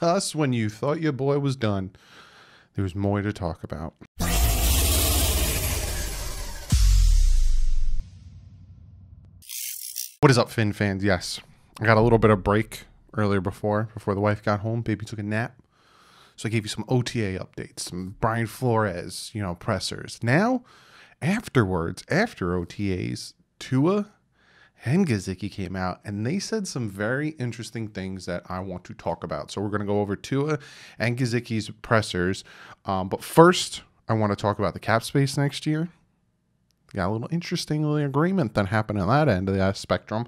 Us when you thought your boy was done. There was more to talk about. What is up, Finn fans? Yes, I got a little bit of break earlier before the wife got home. Baby took a nap. So I gave you some OTA updates, some Brian Flores, pressers. Now, afterwards, after OTAs, Tua and Gesicki came out, and they said some very interesting things that I want to talk about. So we're going to go over Tua and Gesicki's pressers. But first, I want to talk about the cap space next year. Got a little interesting agreement that happened on that end of the spectrum.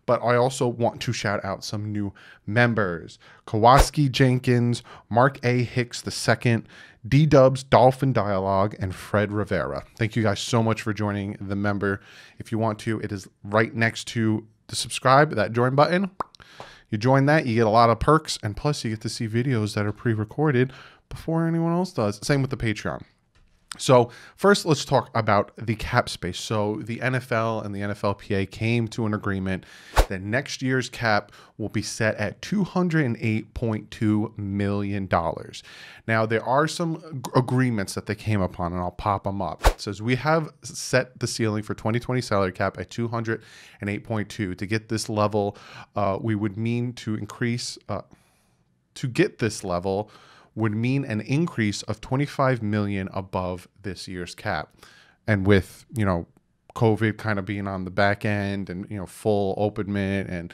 But I also want to shout out some new members. Kowalski Jenkins, Mark A. Hicks II, D-Dubs, Dolphin Dialogue, and Fred Rivera. Thank you guys so much for joining the member. If you want to, it is right next to the subscribe, that join button. You join that, you get a lot of perks, and plus you get to see videos that are pre-recorded before anyone else does. Same with the Patreon. So first, let's talk about the cap space. So the NFL and the NFLPA came to an agreement that next year's cap will be set at $208.2 million. Now, there are some agreements that they came upon, and I'll pop them up. It says, we have set the ceiling for 2020 salary cap at $208.2. To get this level, we would mean to increase, to get this level, would mean an increase of $25 million above this year's cap. And with, COVID kind of being on the back end and, full openment and,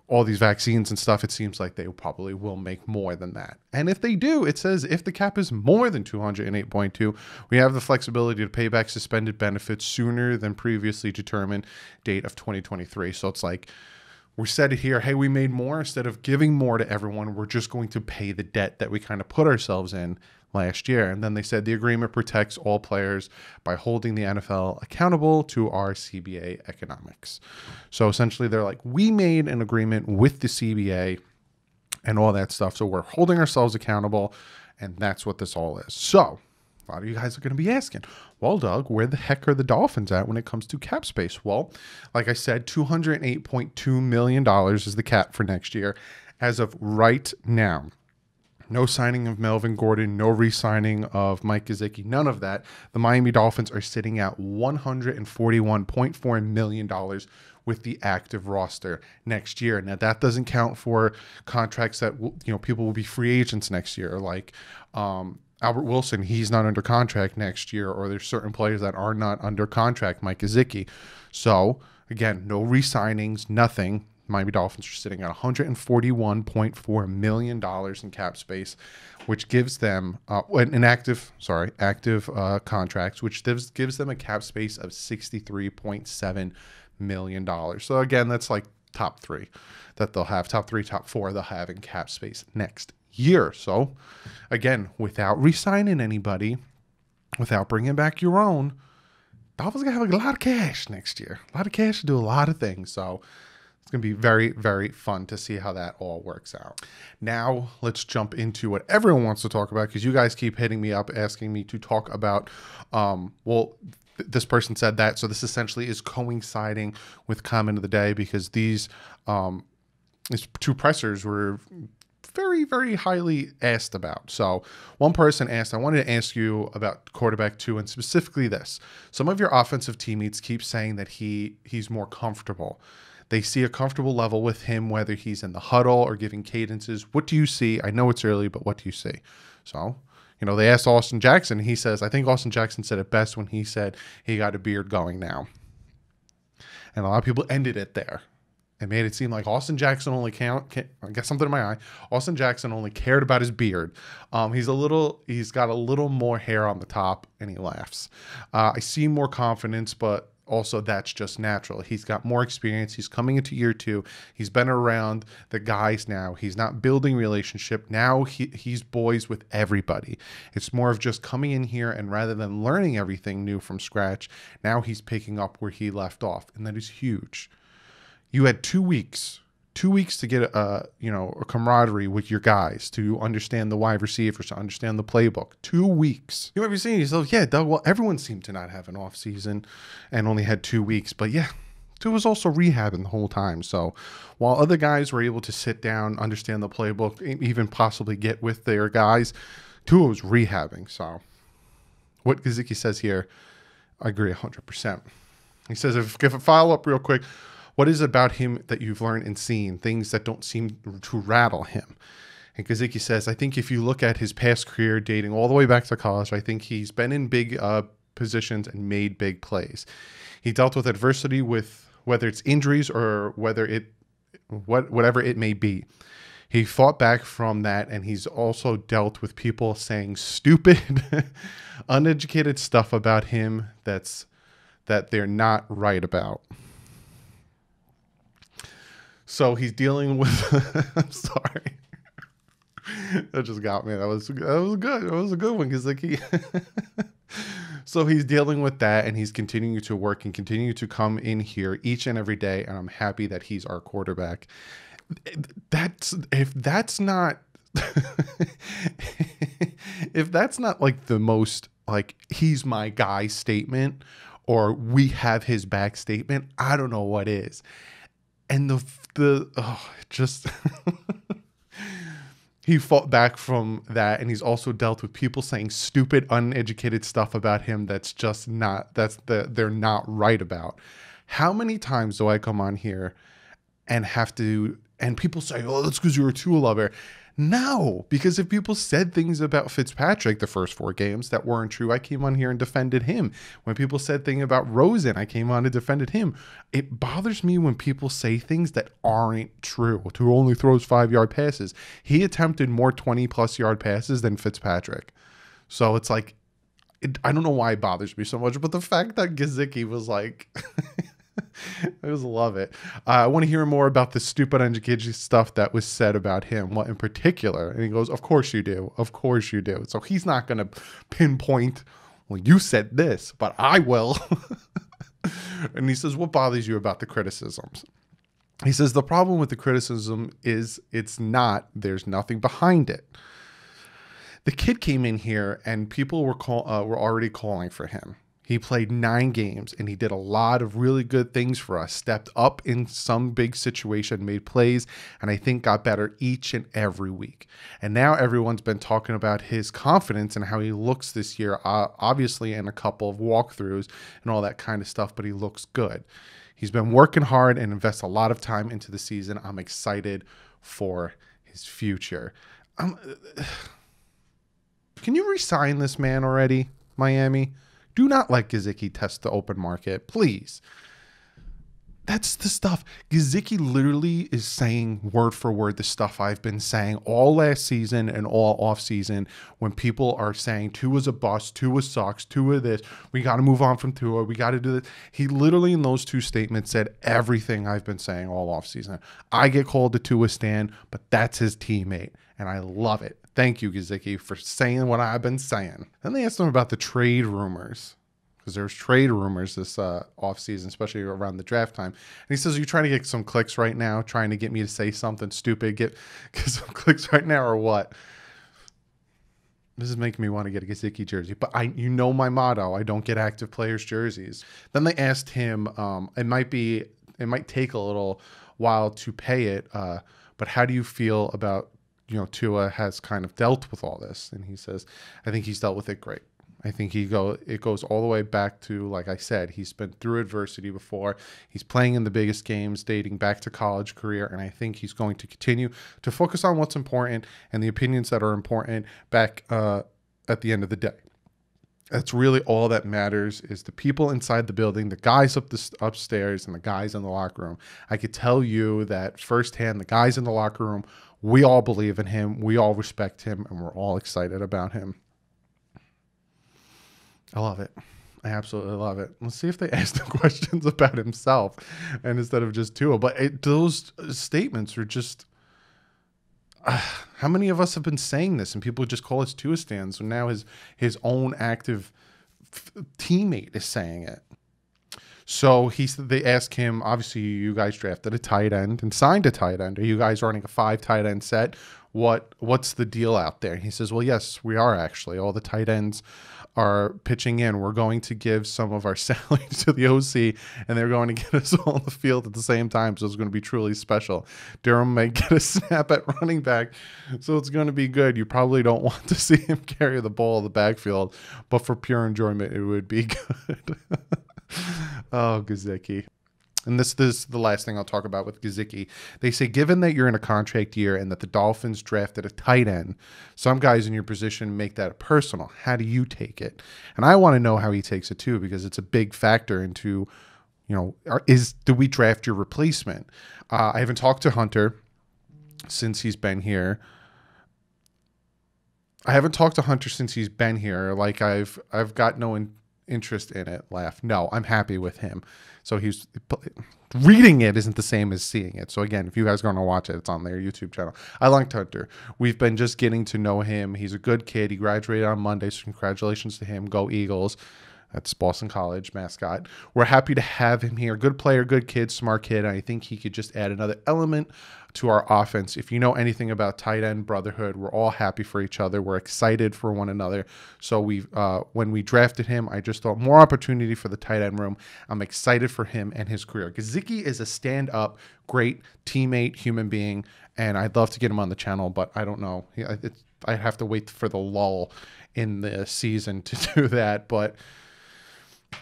all these vaccines and stuff, it seems like they probably will make more than that. And if they do, it says if the cap is more than 208.2, we have the flexibility to pay back suspended benefits sooner than previously determined date of 2023. So it's like, we said it here, hey, we made more. Instead of giving more to everyone, we're just going to pay the debt that we kind of put ourselves in last year. And then they said the agreement protects all players by holding the NFL accountable to our CBA economics. So essentially they're like, we made an agreement with the CBA and all that stuff. So we're holding ourselves accountable, and that's what this all is. So a lot of you guys are going to be asking, well, Doug, where the heck are the Dolphins at when it comes to cap space? Well, like I said, $208.2 million is the cap for next year as of right now. No signing of Melvin Gordon, no re-signing of Mike Gesicki, none of that. The Miami Dolphins are sitting at $141.4 million with the active roster next year. Now, that doesn't count for contracts that people will be free agents next year, like Albert Wilson. He's not under contract next year, or there's certain players that are not under contract, Mike Gesicki. So again, no re-signings, nothing. Miami Dolphins are sitting at $141.4 million in cap space, which gives them active contracts, which gives them a cap space of $63.7 million. So again, that's like top three that they'll have, top three, top four they'll have in cap space next year. So again, without re-signing anybody, without bringing back your own, Dolphins are gonna have a lot of cash next year, a lot of cash to do a lot of things. So it's going to be very, very fun to see how that all works out. Now, let's jump into what everyone wants to talk about, because you guys keep hitting me up asking me to talk about, this person said that. So this essentially is coinciding with comment of the day, because these two pressers were very, very highly asked about. So one person asked, I wanted to ask you about quarterback Tua, and specifically this. Some of your offensive teammates keep saying that he's more comfortable. They see a comfortable level with him, whether he's in the huddle or giving cadences. What do you see? I know it's early, but what do you see? So, they asked Austin Jackson. He says, I think Austin Jackson said it best when he said he got a beard going now. And a lot of people ended it there and made it seem like Austin Jackson only I got something in my eye. Austin Jackson only cared about his beard. He's got a little more hair on the top, and he laughs. I see more confidence, but also that's just natural. He's got more experience. He's coming into year 2. He's been around the guys now. He's not building relationship. Now he's boys with everybody. It's more of just coming in here, and rather than learning everything new from scratch, now he's picking up where he left off. And that is huge. You had 2 weeks to get a camaraderie with your guys, to understand the wide receivers, to understand the playbook. 2 weeks. You might be saying to yourself, yeah, Doug, well, everyone seemed to not have an off season and only had 2 weeks. But yeah, Tua was also rehabbing the whole time. So while other guys were able to sit down, understand the playbook, even possibly get with their guys, Tua was rehabbing. So what Gesicki says here, I agree 100%. He says, if a follow-up real quick, what is it about him that you've learned and seen, things that don't seem to rattle him? And Gesicki says, I think if you look at his past career dating all the way back to college, I think he's been in big positions and made big plays. He dealt with adversity, with whether it's injuries or whatever it may be. He fought back from that, and he's also dealt with people saying stupid, uneducated stuff about him that they're not right about. So he's dealing with I'm sorry. That just got me. That was good. That was a good one, Gesicki. So he's dealing with that, and he's continuing to work and continue to come in here each and every day, and I'm happy that he's our quarterback. If that's not like the most like he's my guy statement or we have his back statement, I don't know what is. And just he fought back from that, and he's also dealt with people saying stupid, uneducated stuff about him that's just not, they're not right about. How many times do I come on here and people say, oh, that's because you're a Tua lover. No, because if people said things about Fitzpatrick the first 4 games that weren't true, I came on here and defended him. When people said things about Rosen, I came on and defended him. It bothers me when people say things that aren't true. Tua only throws 5-yard passes. He attempted more 20-plus yard passes than Fitzpatrick. So it's like, I don't know why it bothers me so much, but the fact that Gesicki was like... I just love it. I want to hear more about the stupid uneducated stuff that was said about him. What in particular? And he goes, of course you do. Of course you do. So he's not going to pinpoint, well, you said this, but I will. And he says, what bothers you about the criticisms? He says, the problem with the criticism is there's nothing behind it. The kid came in here and people were already calling for him. He played 9 games, and he did a lot of really good things for us, stepped up in some big situation, made plays, and I think got better each and every week. And now everyone's been talking about his confidence and how he looks this year, obviously in a couple of walkthroughs and all that kind of stuff, but he looks good. He's been working hard and invests a lot of time into the season. I'm excited for his future. Can you re-sign this man already, Miami? Do not let Gesicki test the open market, please. That's the stuff. Gesicki literally is saying word for word the stuff I've been saying all last season and all off season when people are saying Tua's a bust, Tua sucks, Tua this, we got to move on from Tua, we got to do this. He literally in those 2 statements said everything I've been saying all off season. I get called the Tua stan, but that's his teammate, and I love it. Thank you, Gesicki, for saying what I've been saying. Then they asked him about the trade rumors, because there's trade rumors this offseason, especially around the draft time. And he says, are you trying to get some clicks right now, trying to get me to say something stupid, get some clicks right now, or what? This is making me want to get a Gesicki jersey. But you know my motto, I don't get active players' jerseys. Then they asked him, it might take a little while to pay it, but how do you feel about, Tua has kind of dealt with all this? And he says, I think he's dealt with it great. I think it goes all the way back to, like I said, he's been through adversity before. He's playing in the biggest games dating back to college career, and I think he's going to continue to focus on what's important and the opinions that are important back at the end of the day. That's really all that matters, is the people inside the building, the guys upstairs and the guys in the locker room. I could tell you that firsthand, the guys in the locker room, we all believe in him, we all respect him, and we're all excited about him. I love it. I absolutely love it. Let's see if they ask the questions about himself and instead of just Tua. But those statements are just... how many of us have been saying this and people just call us Tua stans? So now his own active teammate is saying it. So they ask him, obviously you guys drafted a tight end and signed a tight end. Are you guys running a 5 tight end set, what's the deal out there? He says, well, yes, we are actually. All the tight ends are pitching in. We're going to give some of our salary to the OC, and they're going to get us all on the field at the same time. So it's going to be truly special. Durham may get a snap at running back, so it's going to be good. You probably don't want to see him carry the ball in the backfield, but for pure enjoyment, it would be good. Oh, Gesicki. And this is the last thing I'll talk about with Gesicki. They say, given that you're in a contract year and that the Dolphins drafted a tight end, some guys in your position make that personal. How do you take it? And I want to know how he takes it too, because it's a big factor into, do we draft your replacement? I haven't talked to Hunter since he's been here. Like I've got no interest in it. Laugh. No, I'm happy with him. So he's reading it isn't the same as seeing it. So again, if you guys are going to watch it, it's on their YouTube channel. I liked Hunter. We've been just getting to know him. He's a good kid. He graduated on Monday, so congratulations to him. Go Eagles. That's Boston College mascot. We're happy to have him here. Good player, good kid, smart kid. I think he could just add another element to our offense. If you know anything about tight end brotherhood, we're all happy for each other. We're excited for one another. So when we drafted him, I just thought more opportunity for the tight end room. I'm excited for him and his career. Gesicki is a stand-up, great teammate, human being, and I'd love to get him on the channel, but I don't know. I'd have to wait for the lull in the season to do that, but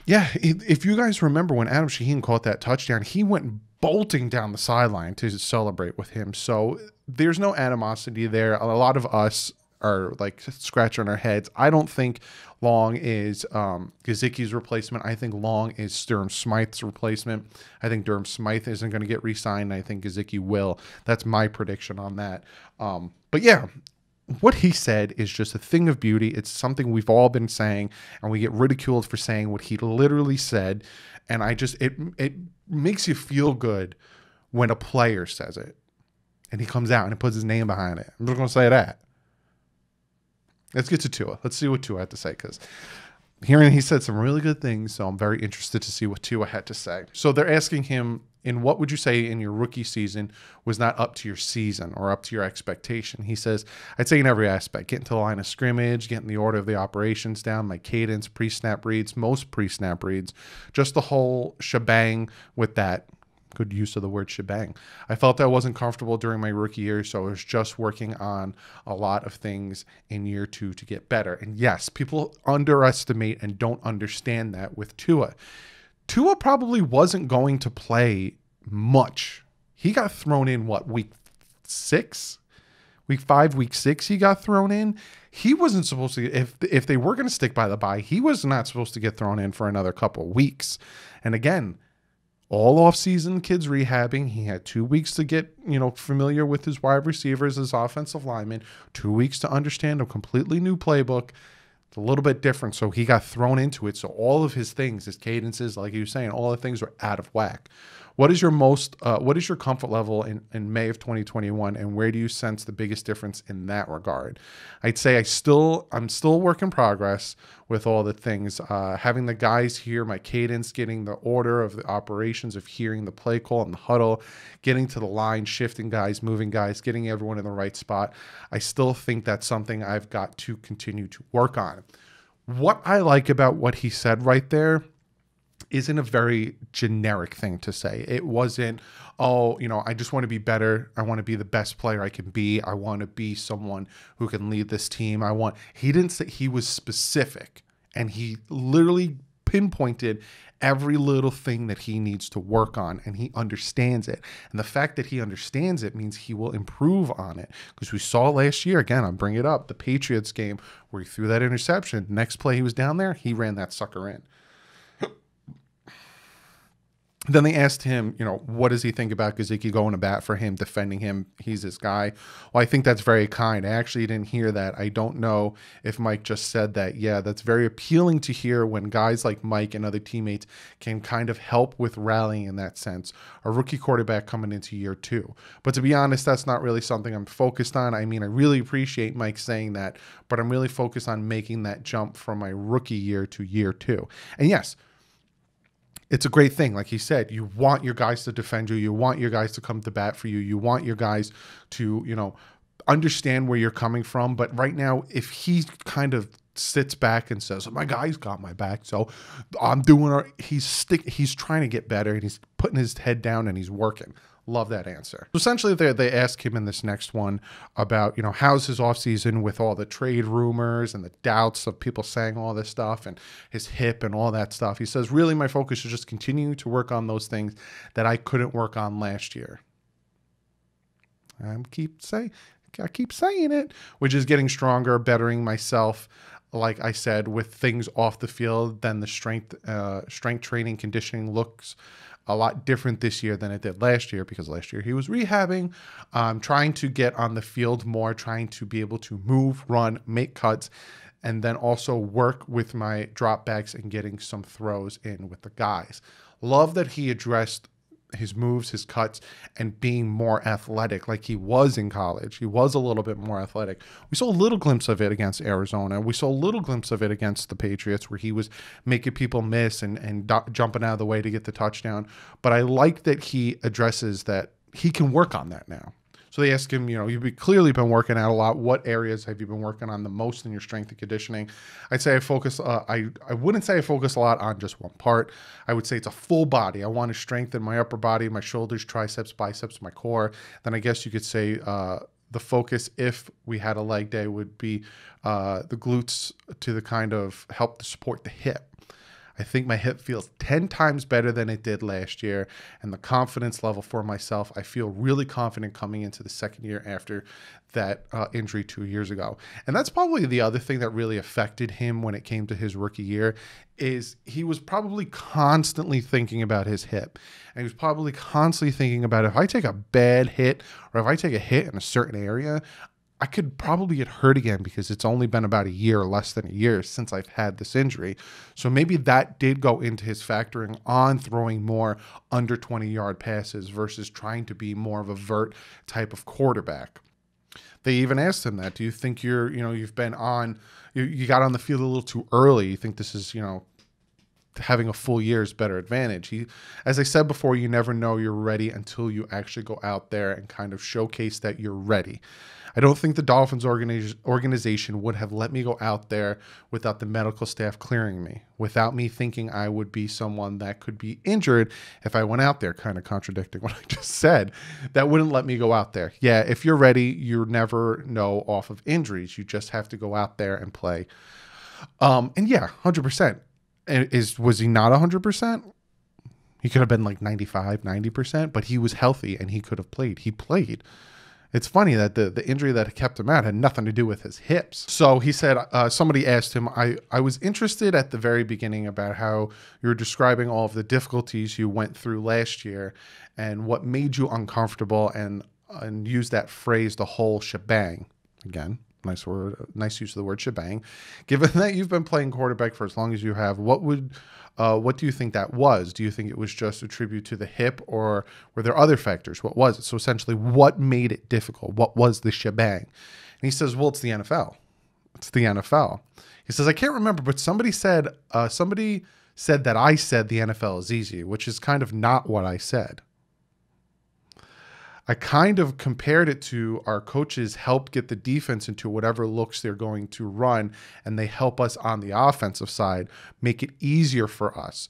yeah, if you guys remember when Adam Shaheen caught that touchdown, he went bolting down the sideline to celebrate with him. So there's no animosity there. A lot of us are like scratching our heads. I don't think Long is Gesicki's replacement. I think Long is Durham Smythe's replacement. I think Durham Smythe isn't going to get re-signed. I think Gesicki will. That's my prediction on that. But yeah, what he said is just a thing of beauty. It's something we've all been saying, and we get ridiculed for saying what he literally said. And it makes you feel good when a player says it, and he comes out and puts his name behind it. I'm just going to say that. Let's get to Tua. Let's see what Tua had to say, because hearing he said some really good things, so I'm very interested to see what Tua had to say. So they're asking him, in what would you say in your rookie season was not up to your season or up to your expectation? He says, I'd say in every aspect, getting to the line of scrimmage, getting the order of the operations down, my cadence, pre-snap reads, most pre-snap reads, just the whole shebang with that. Good use of the word shebang. I felt I wasn't comfortable during my rookie year, so I was just working on a lot of things in year 2 to get better. And yes, people underestimate and don't understand that with Tua. Tua probably wasn't going to play much. He got thrown in, week 6? Week 5, week 6 he got thrown in. He wasn't supposed to, if they were going to stick by the bye, he was not supposed to get thrown in for another couple weeks. And again, all offseason kids rehabbing. He had 2 weeks to get, familiar with his wide receivers, his offensive linemen, 2 weeks to understand a completely new playbook. It's a little bit different, so he got thrown into it. So all of his things, his cadences, like you were saying, all the things were out of whack. What is your comfort level in May of 2021, and where do you sense the biggest difference in that regard? I'd say I'm still work in progress with all the things. Having the guys hear my cadence, getting the order of the operations of hearing the play call and the huddle, getting to the line, shifting guys, moving guys, getting everyone in the right spot. I still think that's something I've got to continue to work on. What I like about what he said right there isn't a very generic thing to say. It wasn't, I just want to be better. I want to be the best player I can be. I want to be someone who can lead this team. He didn't say, he was specific, and he literally pinpointed every little thing that he needs to work on, and he understands it. And the fact that he understands it means he will improve on it, because we saw last year, again, I'll bring it up, the Patriots game where he threw that interception. Next play he was down there, he ran that sucker in. Then they asked him, what does he think about Gesicki going to bat for him, defending him? He's this guy. Well, I think that's very kind. I actually didn't hear that. I don't know if Mike just said that. Yeah, that's very appealing to hear when guys like Mike and other teammates can kind of help with rallying in that sense. A rookie quarterback coming into year 2. But to be honest, that's not really something I'm focused on. I mean, I really appreciate Mike saying that, but I'm really focused on making that jump from my rookie year to year 2. And yes, it's a great thing. Like he said, you want your guys to defend you. You want your guys to come to bat for you. You want your guys to, understand where you're coming from. But right now, if he kind of sits back and says, my guy's got my back, so I'm doing it. He's trying to get better, and he's putting his head down and he's working. Love that answer. So essentially, they ask him in this next one about, how's his offseason with all the trade rumors and the doubts of people saying all this stuff and his hip and all that stuff. He says, really, my focus is just continuing to work on those things that I couldn't work on last year. I keep saying it, which is getting stronger, bettering myself, like I said, with things off the field. Then the strength training, conditioning looks a lot different this year than it did last year, because last year he was rehabbing, trying to get on the field more, trying to be able to move, run, make cuts, and then also work with my drop backs and getting some throws in with the guys. Love that he addressed his moves, his cuts, and being more athletic like he was in college. He was a little bit more athletic. We saw a little glimpse of it against Arizona. We saw a little glimpse of it against the Patriots, where he was making people miss and jumping out of the way to get the touchdown. But I like that he addresses that he can work on that now. So they ask him, you've clearly been working out a lot. What areas have you been working on the most in your strength and conditioning? I'd say I focus, I wouldn't say I focus a lot on just one part. I would say it's a full body. I want to strengthen my upper body, my shoulders, triceps, biceps, my core. Then I guess you could say the focus, if we had a leg day, would be the glutes to the kind of help to support the hip. I think my hip feels 10 times better than it did last year, and the confidence level for myself, I feel really confident coming into the second year after that injury 2 years ago. And that's probably the other thing that really affected him when it came to his rookie year, is he was probably constantly thinking about his hip. And he was probably constantly thinking about, if I take a bad hit, or if I take a hit in a certain area, I could probably get hurt again, because it's only been about a year or less than a year since I've had this injury. So maybe that did go into his factoring on throwing more under 20-yard passes versus trying to be more of a vert type of quarterback. They even asked him that. Do you think you've been on, you got on the field a little too early? You think this is, having a full year's better advantage? As I said before, you never know you're ready until you actually go out there and kind of showcase that you're ready. I don't think the Dolphins organization would have let me go out there without the medical staff clearing me, without me thinking I would be someone that could be injured if I went out there, kind of contradicting what I just said. That wouldn't let me go out there. Yeah, if you're ready, you never know off of injuries. You just have to go out there and play. And yeah, 100%. Was he not 100%? He could have been like 95, 90%, but he was healthy and he could have played. He played. It's funny that the injury that kept him out had nothing to do with his hips. So he said, somebody asked him, I was interested at the very beginning about how you were describing all of the difficulties you went through last year and what made you uncomfortable, and use that phrase, the whole shebang. Again, nice word, nice use of the word shebang. Given that you've been playing quarterback for as long as you have, what do you think that was? Do you think it was just a tribute to the hip, or were there other factors? What was it? So essentially, what made it difficult? What was the shebang? And he says, well, it's the NFL. It's the NFL. He says, I can't remember, but somebody said that I said the NFL is easy, which is kind of not what I said. I kind of compared it to our coaches help get the defense into whatever looks they're going to run, and they help us on the offensive side, make it easier for us.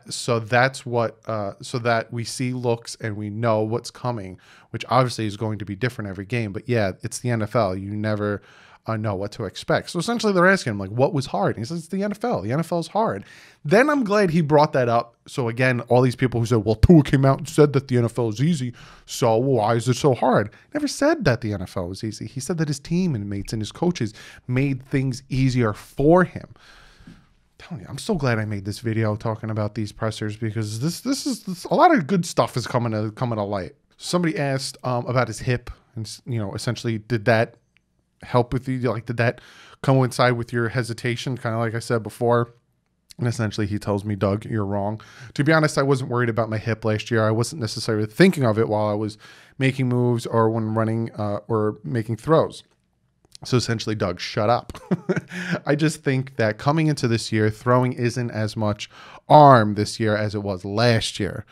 So that we see looks and we know what's coming, which obviously is going to be different every game. But yeah, it's the NFL. You never know what to expect. So essentially they're asking him, like, what was hard? And he says, it's the NFL. The NFL is hard. Then I'm glad he brought that up. So again, all these people who said, well, Tua came out and said that the NFL is easy, so why is it so hard? Never said that the NFL was easy. He said that his team and mates and his coaches made things easier for him. I'm telling you, I'm so glad I made this video talking about these pressers, because this a lot of good stuff is coming to light. Somebody asked about his hip, and essentially, did that help with you? Like, did that coincide with your hesitation? Kind of like I said before. And essentially he tells me, Doug, you're wrong. To be honest, I wasn't worried about my hip last year. I wasn't necessarily thinking of it while I was making moves or when running or making throws. So essentially, Doug, shut up. I just think that coming into this year, throwing isn't as much arm this year as it was last year.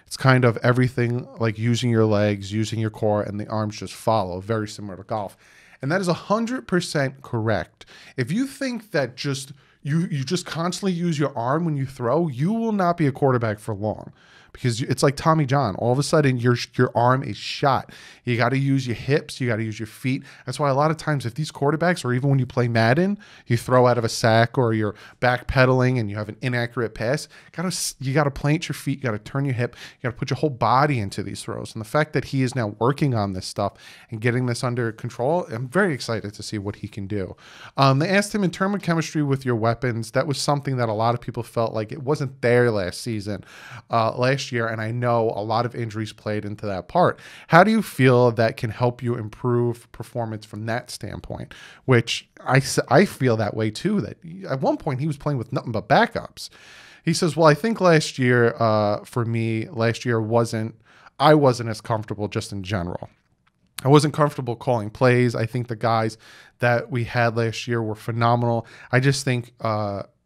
It's kind of everything like using your legs, using your core, and the arms just follow, very similar to golf. And that is 100% correct. If you think that just you just constantly use your arm when you throw, you will not be a quarterback for long, because it's like Tommy John. All of a sudden, your arm is shot. You got to use your hips. You got to use your feet. That's why a lot of times, if these quarterbacks, or even when you play Madden, you throw out of a sack or you're backpedaling and you have an inaccurate pass, you got to plant your feet. You got to turn your hip. You got to put your whole body into these throws. And the fact that he is now working on this stuff and getting this under control, I'm very excited to see what he can do. They asked him, in terms of chemistry with your weapons, that was something that a lot of people felt like it wasn't there last season, last year, and I know a lot of injuries played into that part. How do you feel that can help you improve performance from that standpoint? Which I feel that way too, that at one point he was playing with nothing but backups. He says, well, I think last year, for me, I wasn't as comfortable just in general. I wasn't comfortable calling plays. I think the guys that we had last year were phenomenal. I just think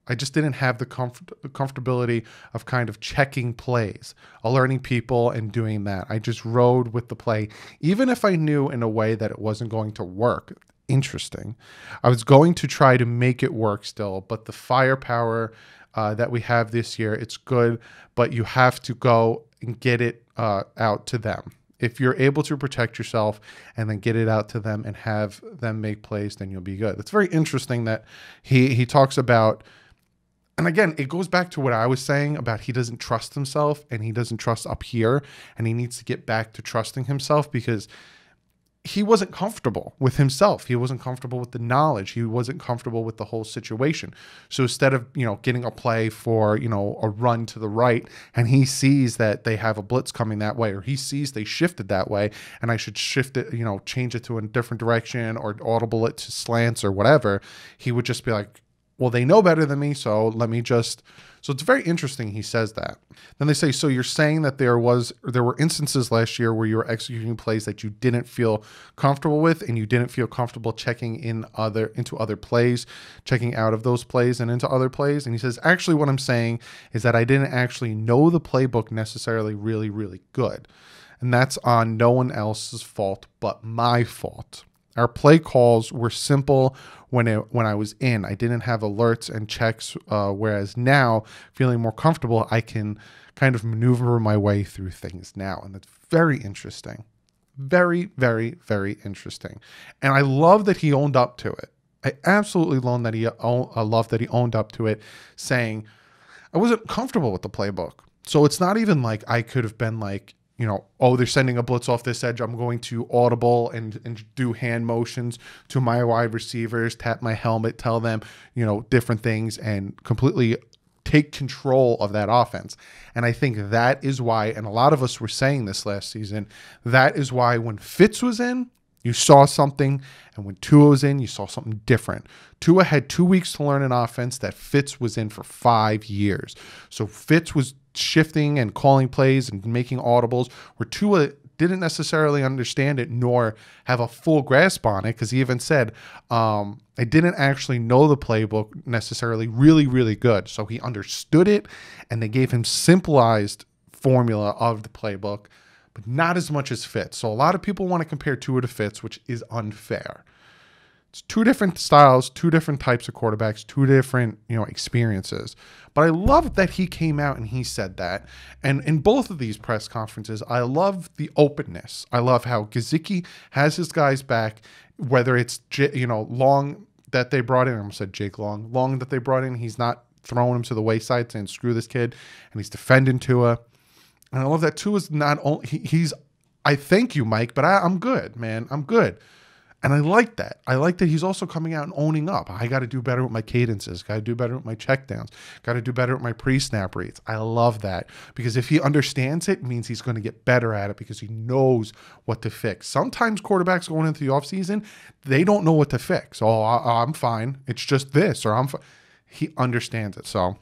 I just didn't have the comfortability of kind of checking plays, alerting people and doing that. I just rode with the play, even if I knew in a way that it wasn't going to work. Interesting. I was going to try to make it work still, but the firepower that we have this year, it's good, but you have to go and get it out to them. If you're able to protect yourself and then get it out to them and have them make plays, then you'll be good. It's very interesting that he talks about, and again, it goes back to what I was saying about he doesn't trust himself and he doesn't trust up here, and he needs to get back to trusting himself because he wasn't comfortable with himself. He wasn't comfortable with the knowledge. He wasn't comfortable with the whole situation. So instead of, getting a play for, a run to the right, and he sees that they have a blitz coming that way, or he sees they shifted that way and I should shift it, change it to a different direction or audible it to slants or whatever, he would just be like, well, they know better than me, so let me just... So it's very interesting he says that. Then they say, so you're saying that there were instances last year where you were executing plays that you didn't feel comfortable with, and you didn't feel comfortable checking into other plays, checking out of those plays and into other plays. And he says, actually what I'm saying is that I didn't actually know the playbook necessarily really, really good. And that's on no one else's fault but my fault. Our play calls were simple when I was in. I didn't have alerts and checks, whereas now, feeling more comfortable, I can kind of maneuver my way through things now. And that's very interesting. Very, very, very interesting. And I love that he owned up to it. I absolutely love that he owned up to it, saying, I wasn't comfortable with the playbook. So it's not even like I could have been like, oh, they're sending a blitz off this edge, I'm going to audible and do hand motions to my wide receivers, tap my helmet, tell them, different things, and completely take control of that offense. And I think that is why, and a lot of us were saying this last season, that is why when Fitz was in, you saw something, and when Tua was in, you saw something different. Tua had 2 weeks to learn an offense that Fitz was in for 5 years. So Fitz was shifting and calling plays and making audibles, where Tua didn't necessarily understand it nor have a full grasp on it, because he even said, I didn't actually know the playbook necessarily really, really good. So he understood it, and they gave him simplified formula of the playbook, but not as much as Fitz. So a lot of people want to compare Tua to Fitz, which is unfair. It's two different styles, two different types of quarterbacks, two different, experiences. But I love that he came out and he said that. And in both of these press conferences, I love the openness. I love how Gesicki has his guys back, whether it's, Long that they brought in. I almost said Jake Long. Long that they brought in, he's not throwing him to the wayside saying, screw this kid. And he's defending Tua. And I love that Tua's not only, I thank you, Mike, but I'm good, man. I'm good. And I like that. I like that he's also coming out and owning up. I got to do better with my cadences. Got to do better with my checkdowns. Got to do better with my pre-snap reads. I love that, because if he understands it, it means he's going to get better at it because he knows what to fix. Sometimes quarterbacks going into the offseason, they don't know what to fix. Oh, I'm fine. It's just this, or I'm fine. He understands it. So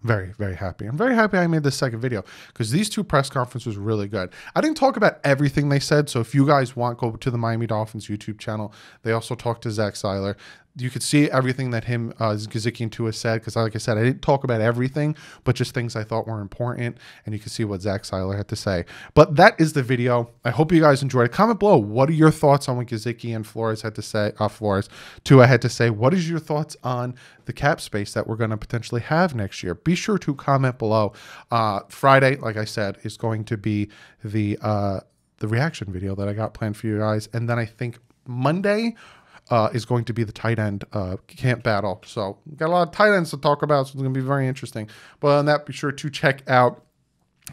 very, very happy. I'm very happy I made this second video, because these two press conferences were really good. I didn't talk about everything they said, so if you guys want, go to the Miami Dolphins YouTube channel. They also talked to Zach Seiler. you could see everything that him, Gesicki and Tua said, because like I said, I didn't talk about everything, but just things I thought were important, and you can see what Zach Seiler had to say. But that is the video. I hope you guys enjoyed it. Comment below, what are your thoughts on what Gesicki and Tua had to say? What is your thoughts on the cap space that we're going to potentially have next year? Be sure to comment below. Friday, like I said, is going to be the reaction video that I got planned for you guys, and then I think Monday is going to be the tight end camp battle. So we've got a lot of tight ends to talk about, so it's going to be very interesting. But on that, be sure to check out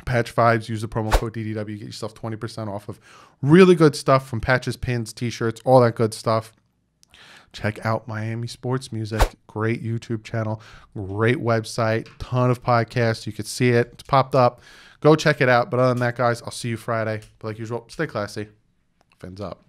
Patch Vibes. Use the promo code DDW. Get yourself 20% off of really good stuff from patches, pins, t-shirts, all that good stuff. Check out Miami Sports Music. Great YouTube channel. Great website. Ton of podcasts. You could see it. It's popped up. Go check it out. But other than that, guys, I'll see you Friday. But like usual, stay classy. Fins up.